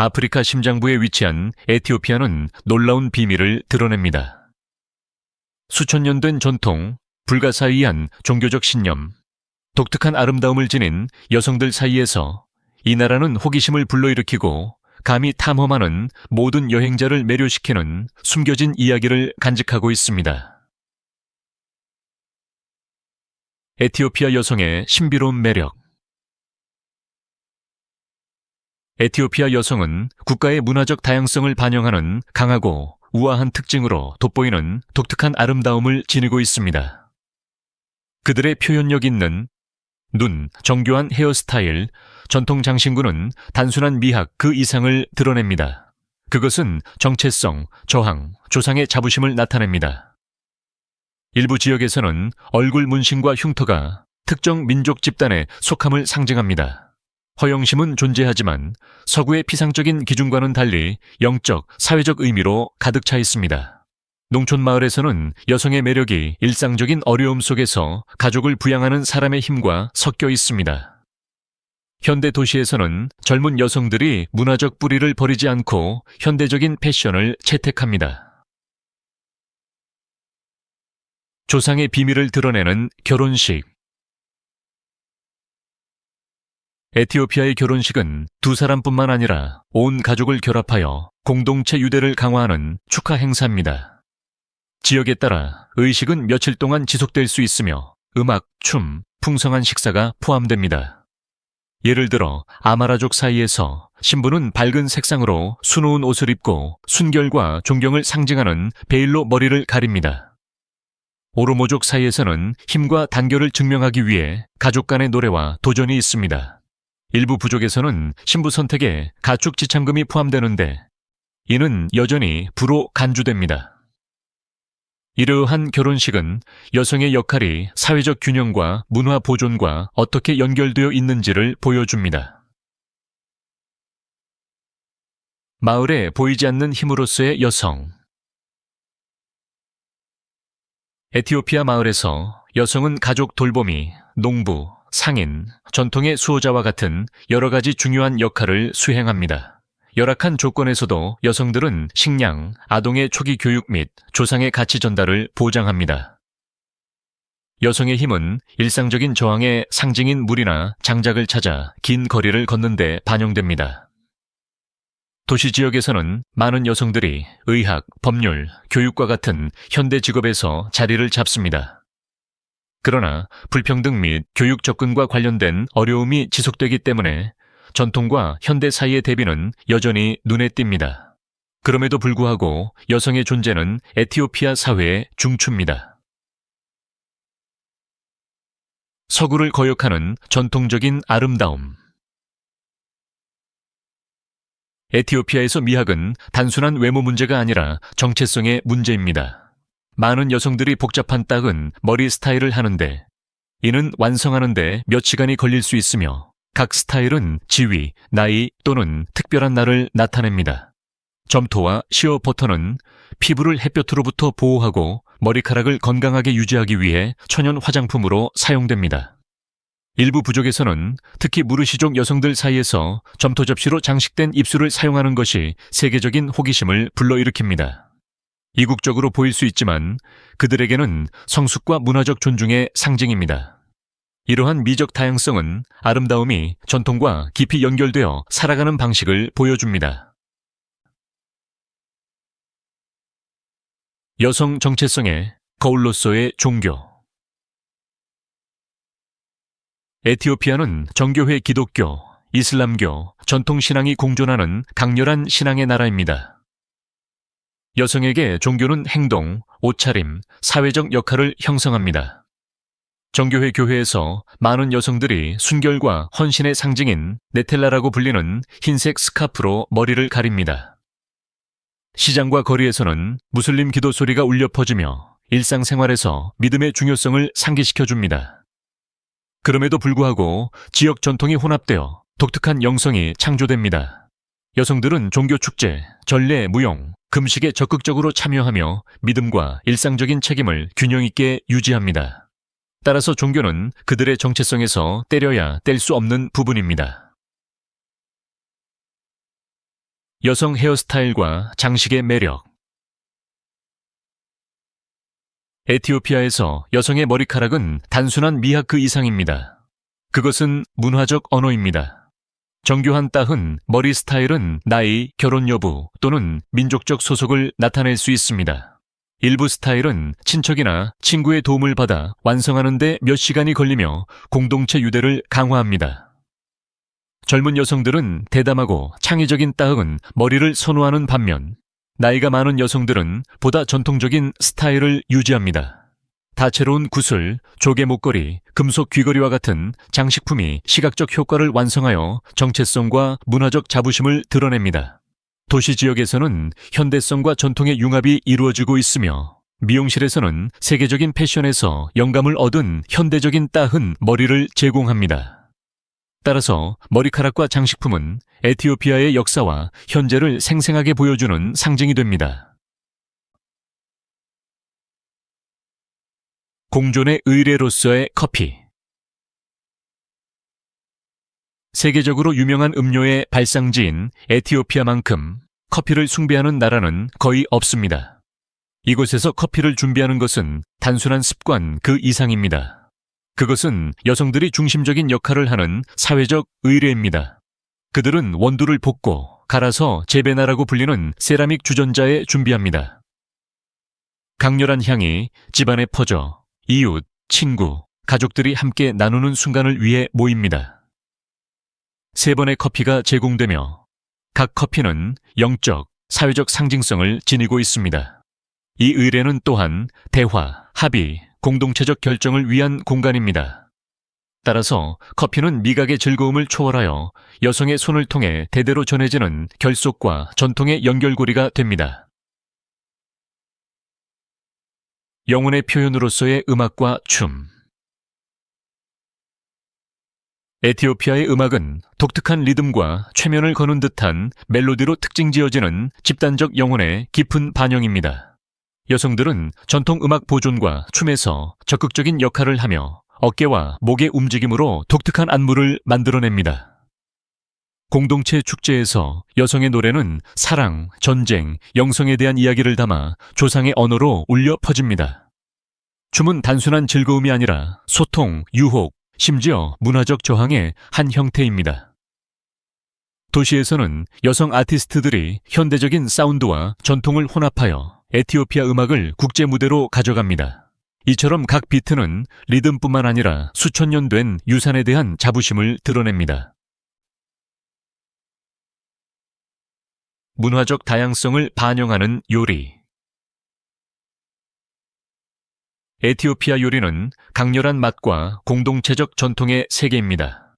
아프리카 심장부에 위치한 에티오피아는 놀라운 비밀을 드러냅니다. 수천 년 된 전통, 불가사의한 종교적 신념, 독특한 아름다움을 지닌 여성들 사이에서 이 나라는 호기심을 불러일으키고 감히 탐험하는 모든 여행자를 매료시키는 숨겨진 이야기를 간직하고 있습니다. 에티오피아 여성의 신비로운 매력. 에티오피아 여성은 국가의 문화적 다양성을 반영하는 강하고 우아한 특징으로 돋보이는 독특한 아름다움을 지니고 있습니다. 그들의 표현력 있는 눈, 정교한 헤어스타일, 전통 장신구는 단순한 미학 그 이상을 드러냅니다. 그것은 정체성, 저항, 조상의 자부심을 나타냅니다. 일부 지역에서는 얼굴 문신과 흉터가 특정 민족 집단의 속함을 상징합니다. 허영심은 존재하지만 서구의 피상적인 기준과는 달리 영적, 사회적 의미로 가득 차 있습니다. 농촌 마을에서는 여성의 매력이 일상적인 어려움 속에서 가족을 부양하는 사람의 힘과 섞여 있습니다. 현대 도시에서는 젊은 여성들이 문화적 뿌리를 버리지 않고 현대적인 패션을 채택합니다. 조상의 비밀을 드러내는 결혼식. 에티오피아의 결혼식은 두 사람뿐만 아니라 온 가족을 결합하여 공동체 유대를 강화하는 축하 행사입니다. 지역에 따라 의식은 며칠 동안 지속될 수 있으며 음악, 춤, 풍성한 식사가 포함됩니다. 예를 들어 아마라족 사이에서 신부는 밝은 색상으로 수놓은 옷을 입고 순결과 존경을 상징하는 베일로 머리를 가립니다. 오로모족 사이에서는 힘과 단결을 증명하기 위해 가족 간의 노래와 도전이 있습니다. 일부 부족에서는 신부 선택에 가축 지참금이 포함되는데 이는 여전히 부로 간주됩니다. 이러한 결혼식은 여성의 역할이 사회적 균형과 문화 보존과 어떻게 연결되어 있는지를 보여줍니다. 마을에 보이지 않는 힘으로서의 여성. 에티오피아 마을에서 여성은 가족 돌보미, 농부, 상인, 전통의 수호자와 같은 여러 가지 중요한 역할을 수행합니다. 열악한 조건에서도 여성들은 식량, 아동의 초기 교육 및 조상의 가치 전달을 보장합니다. 여성의 힘은 일상적인 저항의 상징인 물이나 장작을 찾아 긴 거리를 걷는 데 반영됩니다. 도시 지역에서는 많은 여성들이 의학, 법률, 교육과 같은 현대 직업에서 자리를 잡습니다. 그러나 불평등 및 교육 접근과 관련된 어려움이 지속되기 때문에 전통과 현대 사이의 대비는 여전히 눈에 띕니다. 그럼에도 불구하고 여성의 존재는 에티오피아 사회의 중추입니다. 서구를 거역하는 전통적인 아름다움. 에티오피아에서 미학은 단순한 외모 문제가 아니라 정체성의 문제입니다. 많은 여성들이 복잡한 닦은 머리 스타일을 하는데 이는 완성하는데 몇 시간이 걸릴 수 있으며 각 스타일은 지위, 나이 또는 특별한 날을 나타냅니다. 점토와 시어 버터는 피부를 햇볕으로부터 보호하고 머리카락을 건강하게 유지하기 위해 천연 화장품으로 사용됩니다. 일부 부족에서는 특히 무르시족 여성들 사이에서 점토 접시로 장식된 입술을 사용하는 것이 세계적인 호기심을 불러일으킵니다. 이국적으로 보일 수 있지만 그들에게는 성숙과 문화적 존중의 상징입니다. 이러한 미적 다양성은 아름다움이 전통과 깊이 연결되어 살아가는 방식을 보여줍니다. 여성 정체성의 거울로서의 종교. 에티오피아는 정교회 기독교, 이슬람교, 전통신앙이 공존하는 강렬한 신앙의 나라입니다. 여성에게 종교는 행동, 옷차림, 사회적 역할을 형성합니다. 정교회 교회에서 많은 여성들이 순결과 헌신의 상징인 네텔라라고 불리는 흰색 스카프로 머리를 가립니다. 시장과 거리에서는 무슬림 기도 소리가 울려 퍼지며 일상생활에서 믿음의 중요성을 상기시켜줍니다. 그럼에도 불구하고 지역 전통이 혼합되어 독특한 영성이 창조됩니다. 여성들은 종교 축제, 전례, 무용, 금식에 적극적으로 참여하며 믿음과 일상적인 책임을 균형 있게 유지합니다. 따라서 종교는 그들의 정체성에서 떼려야 뗄 수 없는 부분입니다. 여성 헤어스타일과 장식의 매력. 에티오피아에서 여성의 머리카락은 단순한 미학 그 이상입니다. 그것은 문화적 언어입니다. 정교한 따은 머리 스타일은 나이, 결혼 여부 또는 민족적 소속을 나타낼 수 있습니다. 일부 스타일은 친척이나 친구의 도움을 받아 완성하는 데 몇 시간이 걸리며 공동체 유대를 강화합니다. 젊은 여성들은 대담하고 창의적인 따은 머리를 선호하는 반면 나이가 많은 여성들은 보다 전통적인 스타일을 유지합니다. 다채로운 구슬, 조개 목걸이, 금속 귀걸이와 같은 장식품이 시각적 효과를 완성하여 정체성과 문화적 자부심을 드러냅니다. 도시 지역에서는 현대성과 전통의 융합이 이루어지고 있으며 미용실에서는 세계적인 패션에서 영감을 얻은 현대적인 따은 머리를 제공합니다. 따라서 머리카락과 장식품은 에티오피아의 역사와 현재를 생생하게 보여주는 상징이 됩니다. 공존의 의뢰로서의 커피. 세계적으로 유명한 음료의 발상지인 에티오피아만큼 커피를 숭배하는 나라는 거의 없습니다. 이곳에서 커피를 준비하는 것은 단순한 습관 그 이상입니다. 그것은 여성들이 중심적인 역할을 하는 사회적 의뢰입니다. 그들은 원두를 볶고 갈아서 제베나라고 불리는 세라믹 주전자에 준비합니다. 강렬한 향이 집안에 퍼져 이웃, 친구, 가족들이 함께 나누는 순간을 위해 모입니다. 3번의 커피가 제공되며 각 커피는 영적, 사회적 상징성을 지니고 있습니다. 이 의뢰는 또한 대화, 합의, 공동체적 결정을 위한 공간입니다. 따라서 커피는 미각의 즐거움을 초월하여 여성의 손을 통해 대대로 전해지는 결속과 전통의 연결고리가 됩니다. 영혼의 표현으로서의 음악과 춤. 에티오피아의 음악은 독특한 리듬과 최면을 거는 듯한 멜로디로 특징지어지는 집단적 영혼의 깊은 반영입니다. 여성들은 전통 음악 보존과 춤에서 적극적인 역할을 하며 어깨와 목의 움직임으로 독특한 안무를 만들어냅니다. 공동체 축제에서 여성의 노래는 사랑, 전쟁, 영성에 대한 이야기를 담아 조상의 언어로 울려 퍼집니다. 춤은 단순한 즐거움이 아니라 소통, 유혹, 심지어 문화적 저항의 한 형태입니다. 도시에서는 여성 아티스트들이 현대적인 사운드와 전통을 혼합하여 에티오피아 음악을 국제 무대로 가져갑니다. 이처럼 각 비트는 리듬뿐만 아니라 수천 년 된 유산에 대한 자부심을 드러냅니다. 문화적 다양성을 반영하는 요리. 에티오피아 요리는 강렬한 맛과 공동체적 전통의 세계입니다.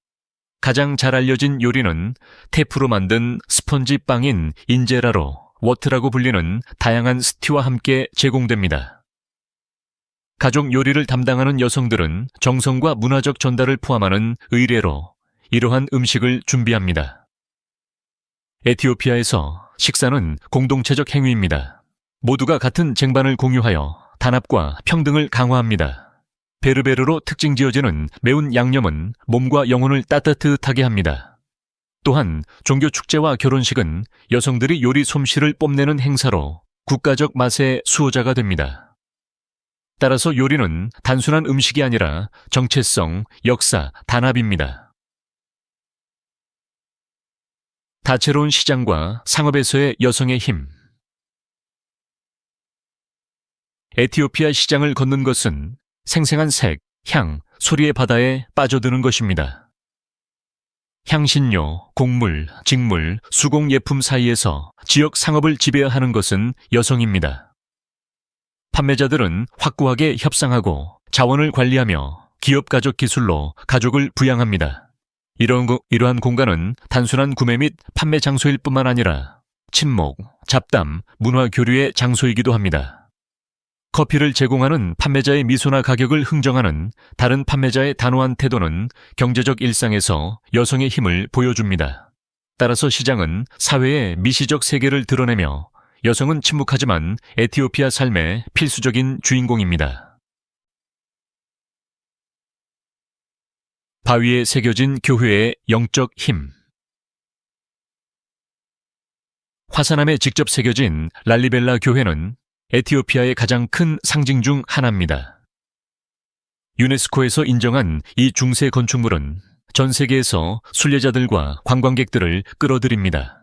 가장 잘 알려진 요리는 테프로 만든 스펀지 빵인 인제라로 워트라고 불리는 다양한 스티와 함께 제공됩니다. 가족 요리를 담당하는 여성들은 정성과 문화적 전달을 포함하는 의례로 이러한 음식을 준비합니다. 에티오피아에서 식사는 공동체적 행위입니다. 모두가 같은 쟁반을 공유하여 단합과 평등을 강화합니다. 베르베르로 특징지어지는 매운 양념은 몸과 영혼을 따뜻하게 합니다. 또한 종교 축제와 결혼식은 여성들이 요리 솜씨를 뽐내는 행사로 국가적 맛의 수호자가 됩니다. 따라서 요리는 단순한 음식이 아니라 정체성, 역사, 단합입니다. 다채로운 시장과 상업에서의 여성의 힘. 에티오피아 시장을 걷는 것은 생생한 색, 향, 소리의 바다에 빠져드는 것입니다. 향신료, 곡물, 직물, 수공예품 사이에서 지역 상업을 지배하는 것은 여성입니다. 판매자들은 확고하게 협상하고 자원을 관리하며 기업 가족 기술로 가족을 부양합니다. 이러한 공간은 단순한 구매 및 판매 장소일 뿐만 아니라 친목, 잡담, 문화 교류의 장소이기도 합니다. 커피를 제공하는 판매자의 미소나 가격을 흥정하는 다른 판매자의 단호한 태도는 경제적 일상에서 여성의 힘을 보여줍니다. 따라서 시장은 사회의 미시적 세계를 드러내며 여성은 침묵하지만 에티오피아 삶의 필수적인 주인공입니다. 바위에 새겨진 교회의 영적 힘. 화산암에 직접 새겨진 랄리벨라 교회는 에티오피아의 가장 큰 상징 중 하나입니다. 유네스코에서 인정한 이 중세 건축물은 전 세계에서 순례자들과 관광객들을 끌어들입니다.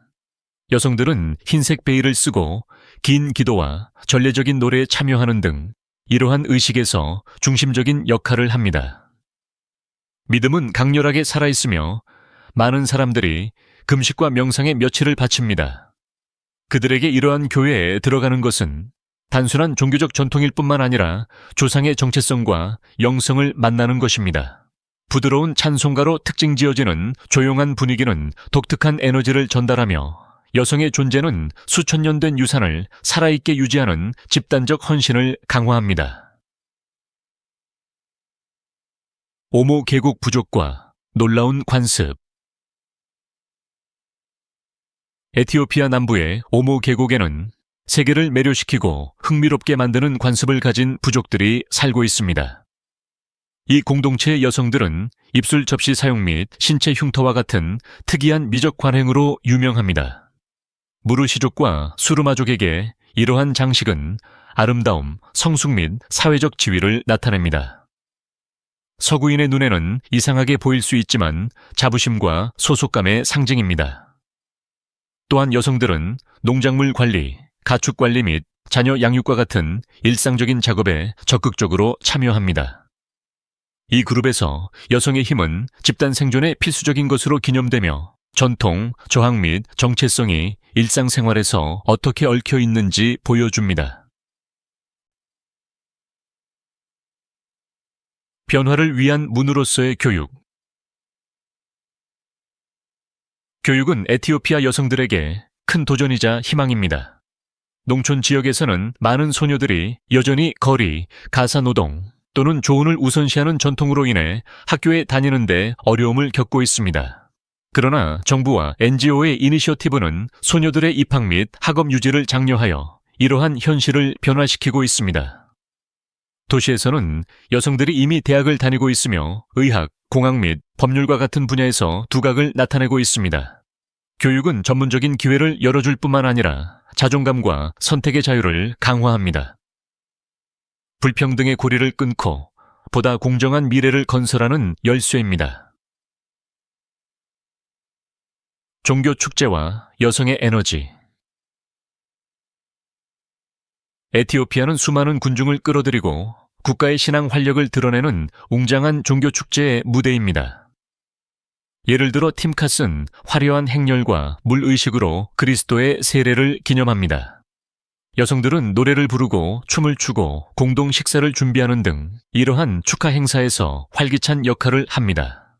여성들은 흰색 베일을 쓰고 긴 기도와 전례적인 노래에 참여하는 등 이러한 의식에서 중심적인 역할을 합니다. 믿음은 강렬하게 살아있으며 많은 사람들이 금식과 명상에 며칠을 바칩니다. 그들에게 이러한 교회에 들어가는 것은 단순한 종교적 전통일 뿐만 아니라 조상의 정체성과 영성을 만나는 것입니다. 부드러운 찬송가로 특징 지어지는 조용한 분위기는 독특한 에너지를 전달하며 여성의 존재는 수천 년 된 유산을 살아있게 유지하는 집단적 헌신을 강화합니다. 오모 계곡 부족과 놀라운 관습. 에티오피아 남부의 오모 계곡에는 세계를 매료시키고 흥미롭게 만드는 관습을 가진 부족들이 살고 있습니다. 이 공동체의 여성들은 입술 접시 사용 및 신체 흉터와 같은 특이한 미적 관행으로 유명합니다. 무르시족과 수르마족에게 이러한 장식은 아름다움, 성숙 및 사회적 지위를 나타냅니다. 서구인의 눈에는 이상하게 보일 수 있지만 자부심과 소속감의 상징입니다. 또한 여성들은 농작물 관리, 가축 관리 및 자녀 양육과 같은 일상적인 작업에 적극적으로 참여합니다. 이 그룹에서 여성의 힘은 집단 생존의 필수적인 것으로 기념되며 전통, 저항 및 정체성이 일상생활에서 어떻게 얽혀 있는지 보여줍니다. 변화를 위한 문으로서의 교육. 교육은 에티오피아 여성들에게 큰 도전이자 희망입니다. 농촌 지역에서는 많은 소녀들이 여전히 거리, 가사노동 또는 조언을 우선시하는 전통으로 인해 학교에 다니는데 어려움을 겪고 있습니다. 그러나 정부와 NGO의 이니셔티브는 소녀들의 입학 및 학업 유지를 장려하여 이러한 현실을 변화시키고 있습니다. 도시에서는 여성들이 이미 대학을 다니고 있으며 의학, 공학 및 법률과 같은 분야에서 두각을 나타내고 있습니다. 교육은 전문적인 기회를 열어줄 뿐만 아니라 자존감과 선택의 자유를 강화합니다. 불평등의 고리를 끊고 보다 공정한 미래를 건설하는 열쇠입니다. 종교 축제와 여성의 에너지. 에티오피아는 수많은 군중을 끌어들이고 국가의 신앙 활력을 드러내는 웅장한 종교 축제의 무대입니다. 예를 들어 팀카스는 화려한 행렬과 물의식으로 그리스도의 세례를 기념합니다. 여성들은 노래를 부르고 춤을 추고 공동 식사를 준비하는 등 이러한 축하 행사에서 활기찬 역할을 합니다.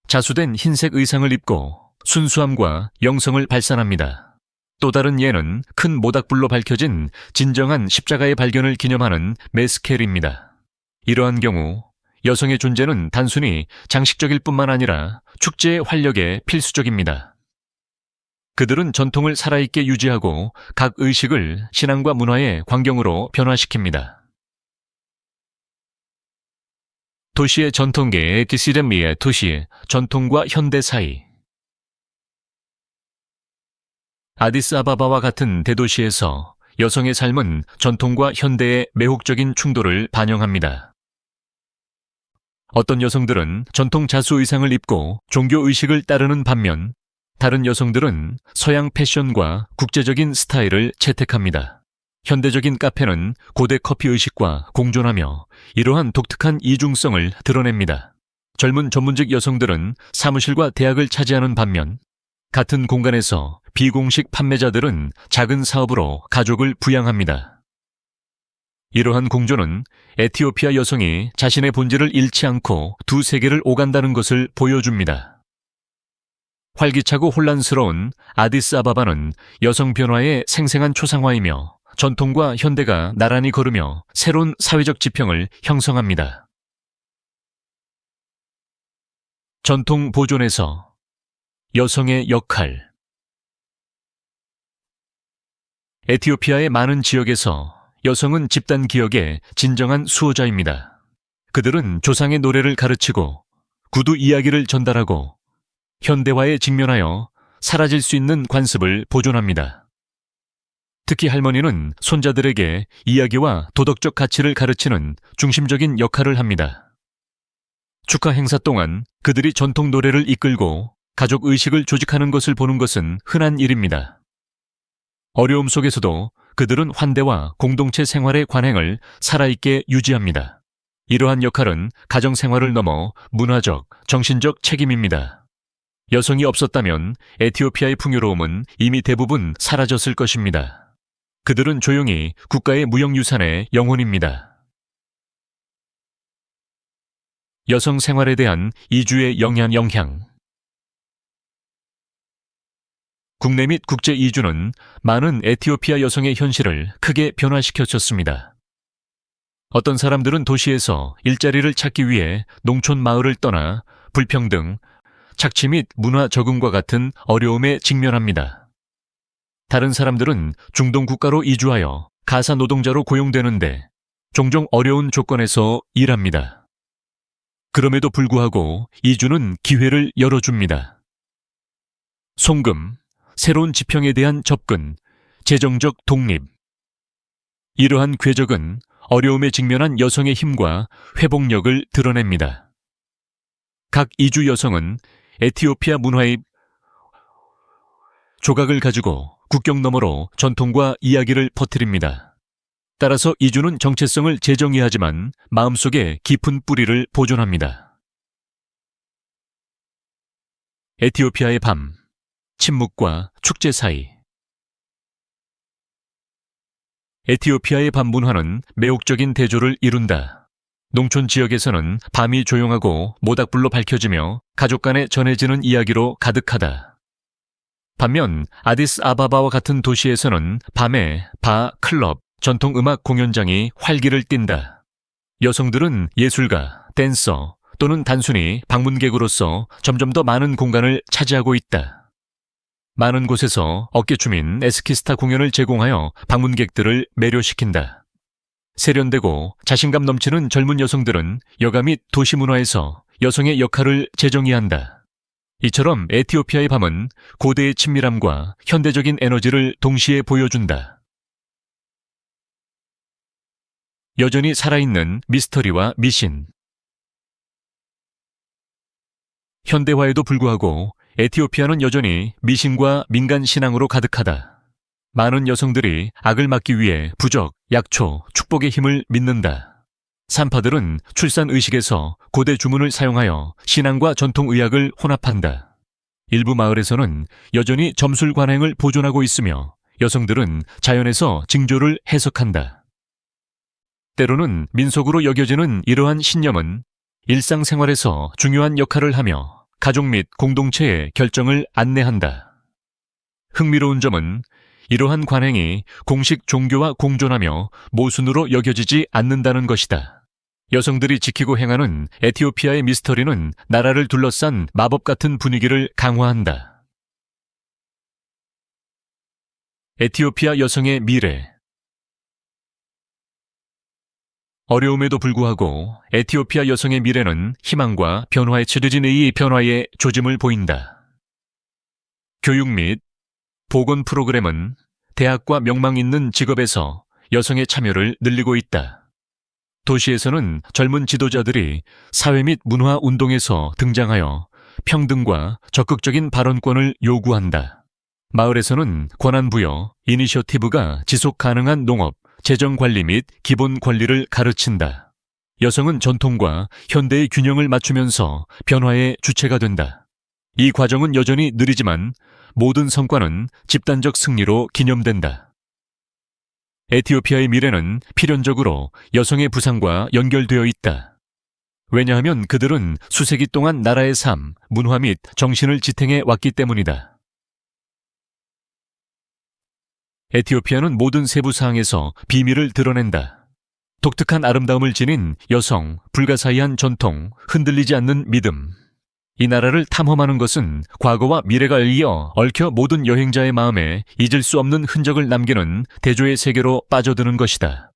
자수된 흰색 의상을 입고 순수함과 영성을 발산합니다. 또 다른 예는 큰 모닥불로 밝혀진 진정한 십자가의 발견을 기념하는 메스켈입니다. 이러한 경우 여성의 존재는 단순히 장식적일 뿐만 아니라 축제의 활력에 필수적입니다. 그들은 전통을 살아있게 유지하고 각 의식을 신앙과 문화의 광경으로 변화시킵니다. 도시의 전통계 에티시르미의 도시, 전통과 현대 사이. 아디스아바바와 같은 대도시에서 여성의 삶은 전통과 현대의 매혹적인 충돌을 반영합니다. 어떤 여성들은 전통 자수 의상을 입고 종교 의식을 따르는 반면 다른 여성들은 서양 패션과 국제적인 스타일을 채택합니다. 현대적인 카페는 고대 커피 의식과 공존하며 이러한 독특한 이중성을 드러냅니다. 젊은 전문직 여성들은 사무실과 대학을 차지하는 반면 같은 공간에서 비공식 판매자들은 작은 사업으로 가족을 부양합니다. 이러한 공존은 에티오피아 여성이 자신의 본질을 잃지 않고 두 세계를 오간다는 것을 보여줍니다. 활기차고 혼란스러운 아디스아바바는 여성 변화의 생생한 초상화이며 전통과 현대가 나란히 걸으며 새로운 사회적 지평을 형성합니다. 전통 보존에서 여성의 역할. 에티오피아의 많은 지역에서 여성은 집단 기억의 진정한 수호자입니다. 그들은 조상의 노래를 가르치고 구두 이야기를 전달하고 현대화에 직면하여 사라질 수 있는 관습을 보존합니다. 특히 할머니는 손자들에게 이야기와 도덕적 가치를 가르치는 중심적인 역할을 합니다. 축하 행사 동안 그들이 전통 노래를 이끌고 가족 의식을 조직하는 것을 보는 것은 흔한 일입니다. 어려움 속에서도 그들은 환대와 공동체 생활의 관행을 살아있게 유지합니다. 이러한 역할은 가정 생활을 넘어 문화적, 정신적 책임입니다. 여성이 없었다면 에티오피아의 풍요로움은 이미 대부분 사라졌을 것입니다. 그들은 조용히 국가의 무형유산의 영혼입니다. 여성 생활에 대한 이주의 영향. 국내 및 국제 이주는 많은 에티오피아 여성의 현실을 크게 변화시켰습니다. 어떤 사람들은 도시에서 일자리를 찾기 위해 농촌 마을을 떠나 불평등, 착취 및 문화 적응과 같은 어려움에 직면합니다. 다른 사람들은 중동 국가로 이주하여 가사 노동자로 고용되는데 종종 어려운 조건에서 일합니다. 그럼에도 불구하고 이주는 기회를 열어줍니다. 송금, 새로운 지평에 대한 접근, 재정적 독립. 이러한 궤적은 어려움에 직면한 여성의 힘과 회복력을 드러냅니다. 각 이주 여성은 에티오피아 문화의 조각을 가지고 국경 너머로 전통과 이야기를 퍼뜨립니다. 따라서 이주는 정체성을 재정의하지만 마음속에 깊은 뿌리를 보존합니다. 에티오피아의 밤, 침묵과 축제 사이. 에티오피아의 밤 문화는 매혹적인 대조를 이룬다. 농촌 지역에서는 밤이 조용하고 모닥불로 밝혀지며 가족 간에 전해지는 이야기로 가득하다. 반면 아디스아바바와 같은 도시에서는 밤에 바, 클럽, 전통음악 공연장이 활기를 띈다. 여성들은 예술가, 댄서 또는 단순히 방문객으로서 점점 더 많은 공간을 차지하고 있다. 많은 곳에서 어깨춤인 에스키스타 공연을 제공하여 방문객들을 매료시킨다. 세련되고 자신감 넘치는 젊은 여성들은 여가 및 도시 문화에서 여성의 역할을 재정의한다. 이처럼 에티오피아의 밤은 고대의 친밀함과 현대적인 에너지를 동시에 보여준다. 여전히 살아있는 미스터리와 미신. 현대화에도 불구하고 에티오피아는 여전히 미신과 민간 신앙으로 가득하다. 많은 여성들이 악을 막기 위해 부적, 약초, 축복의 힘을 믿는다. 산파들은 출산 의식에서 고대 주문을 사용하여 신앙과 전통 의학을 혼합한다. 일부 마을에서는 여전히 점술 관행을 보존하고 있으며 여성들은 자연에서 징조를 해석한다. 때로는 민속으로 여겨지는 이러한 신념은 일상생활에서 중요한 역할을 하며 가족 및 공동체의 결정을 안내한다. 흥미로운 점은 이러한 관행이 공식 종교와 공존하며 모순으로 여겨지지 않는다는 것이다. 여성들이 지키고 행하는 에티오피아의 미스터리는 나라를 둘러싼 마법 같은 분위기를 강화한다. 에티오피아 여성의 미래. 어려움에도 불구하고 에티오피아 여성의 미래는 희망과 변화에 치러진 이 변화의 조짐을 보인다. 교육 및 보건 프로그램은 대학과 명망 있는 직업에서 여성의 참여를 늘리고 있다. 도시에서는 젊은 지도자들이 사회 및 문화 운동에서 등장하여 평등과 적극적인 발언권을 요구한다. 마을에서는 권한부여, 이니셔티브가 지속 가능한 농업, 재정관리 및 기본 권리를 가르친다. 여성은 전통과 현대의 균형을 맞추면서 변화의 주체가 된다. 이 과정은 여전히 느리지만 모든 성과는 집단적 승리로 기념된다. 에티오피아의 미래는 필연적으로 여성의 부상과 연결되어 있다. 왜냐하면 그들은 수세기 동안 나라의 삶, 문화 및 정신을 지탱해 왔기 때문이다. 에티오피아는 모든 세부 사항에서 비밀을 드러낸다. 독특한 아름다움을 지닌 여성, 불가사의한 전통, 흔들리지 않는 믿음. 이 나라를 탐험하는 것은 과거와 미래가 이어 얽혀 모든 여행자의 마음에 잊을 수 없는 흔적을 남기는 대조의 세계로 빠져드는 것이다.